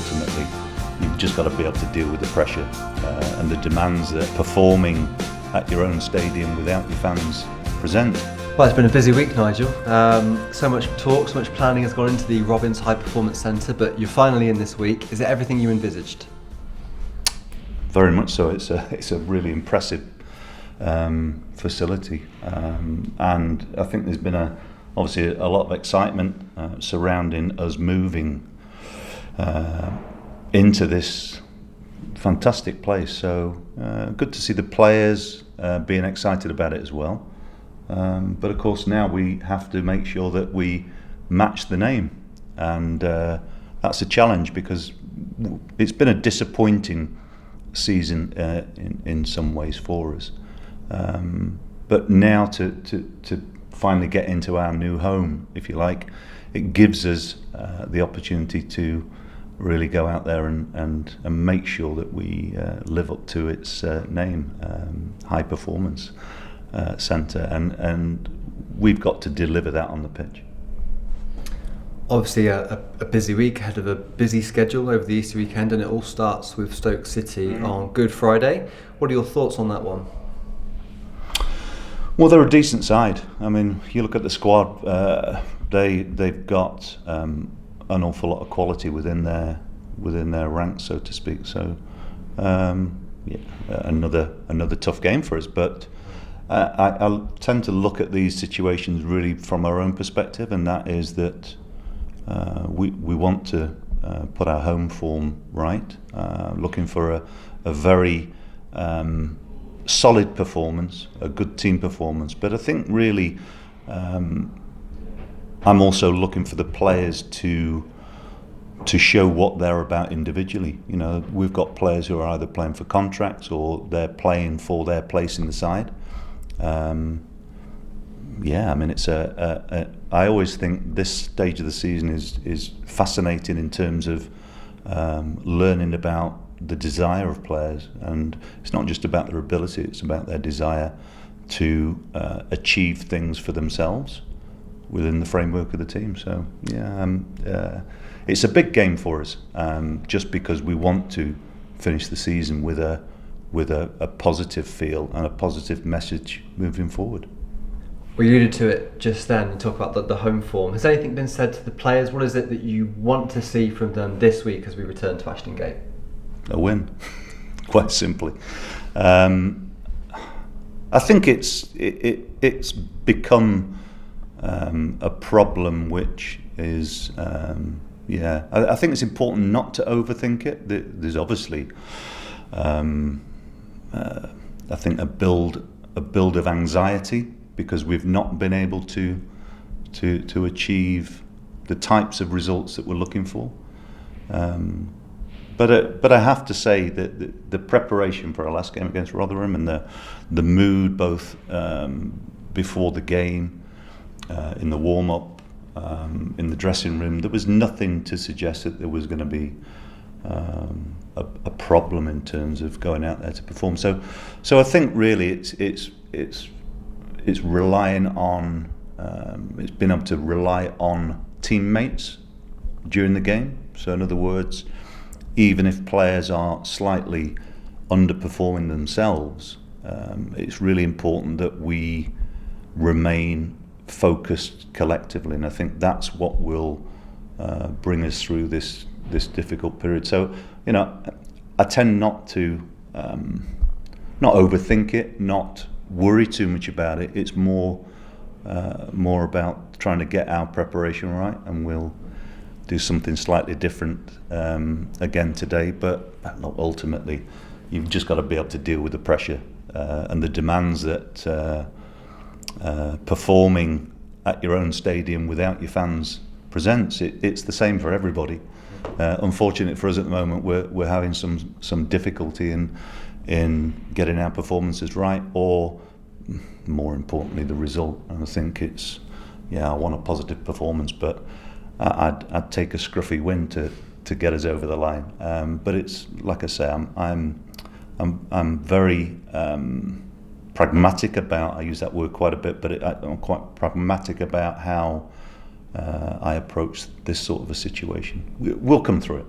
ultimately you've just got to be able to deal with the pressure and the demands that performing at your own stadium without your fans present. Well, it's been a busy week, Nigel. So much talk, so much planning has gone into the Robins High Performance Centre, but you're finally in this week. Is it everything you envisaged? Very much so. It's a really impressive facility, and I think there's been obviously a lot of excitement surrounding us moving into this fantastic place. So good to see the players being excited about it as well. But of course now we have to make sure that we match the name, and that's a challenge because it's been a disappointing season in some ways for us. But now to finally get into our new home, if you like, it gives us the opportunity to really go out there and make sure that we live up to its name, High Performance Centre, and we've got to deliver that on the pitch. Obviously a busy week ahead of a busy schedule over the Easter weekend, and it all starts with Stoke City on Good Friday. What are your thoughts on that one? Well, they're a decent side. I mean, you look at the squad, they've got an awful lot of quality within their ranks, so to speak. So, another tough game for us. But I tend to look at these situations really from our own perspective, and that is that we want to put our home form right, looking for a very solid performance, a good team performance. But I think really I'm also looking for the players to show what they're about individually. You know, we've got players who are either playing for contracts or they're playing for their place in the side. I mean, it's I always think this stage of the season is fascinating in terms of learning about the desire of players, and it's not just about their ability, it's about their desire to achieve things for themselves within the framework of the team. So it's a big game for us, just because we want to finish the season with a positive feel and a positive message moving forward. We alluded to it just then and talk about the home form. Has anything been said to the players? What is it that you want to see from them this week as we return to Ashton Gate? A win, quite simply. I think it's become a problem which is I think it's important not to overthink it. There's obviously I think a build of anxiety because we've not been able to achieve the types of results that we're looking for. But I have to say that the preparation for our last game against Rotherham and the mood both before the game, in the warm-up, in the dressing room, there was nothing to suggest that there was going to be a problem in terms of going out there to perform. So I think really it's relying on it's been able to rely on teammates during the game. So in other words, even if players are slightly underperforming themselves, it's really important that we remain focused collectively, and I think that's what will bring us through this difficult period. So, you know, I tend not to not overthink it, not worry too much about it. It's more about trying to get our preparation right, and we'll do something slightly different again today. But ultimately, you've just got to be able to deal with the pressure and the demands that performing at your own stadium without your fans presents. It's the same for everybody. Unfortunately for us at the moment, we're having some difficulty in getting our performances right, or more importantly, the result. And I think it's I want a positive performance, but I'd take a scruffy win to get us over the line. But it's like I say, I'm very pragmatic about. I use that word quite a bit, but I'm quite pragmatic about how I approach this sort of a situation. We'll come through it.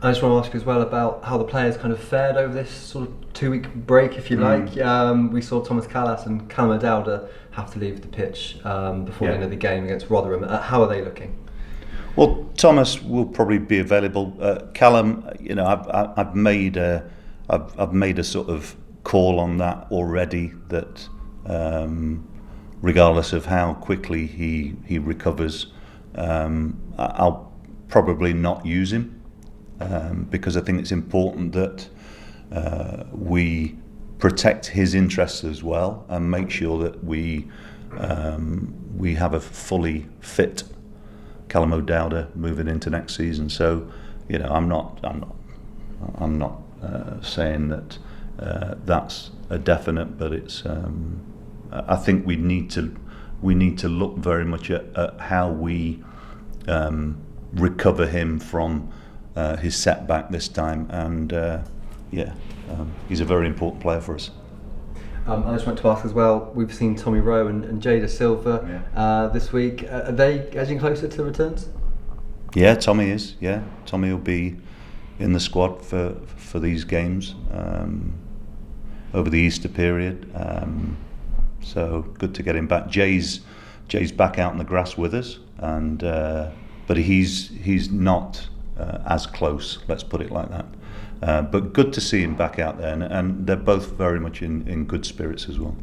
I just want to ask you as well about how the players kind of fared over this sort of 2-week break, if you like. We saw Thomas Callas and Callum O'Dowda have to leave the pitch before the end of the game against Rotherham. How are they looking? Well, Thomas will probably be available. Callum, I've made a sort of call on that already. That regardless of how quickly he recovers, I'll probably not use him. Because I think it's important that we protect his interests as well and make sure that we have a fully fit Callum O'Dowda moving into next season. So, I'm not saying that that's a definite, but it's. I think we need to look very much at how we recover him from his setback this time, and he's a very important player for us. I just want to ask as well, we've seen Tommy Rowe and Jada Silva this week. Are they edging closer to returns? Yeah, Tommy is. Yeah, Tommy will be in the squad for these games over the Easter period. So good to get him back. Jay's back out in the grass with us, and but he's not as close, let's put it like that. But good to see him back out there, and they're both very much in good spirits as well.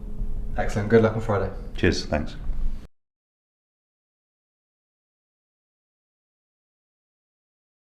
Excellent. Good luck on Friday. Cheers. Thanks.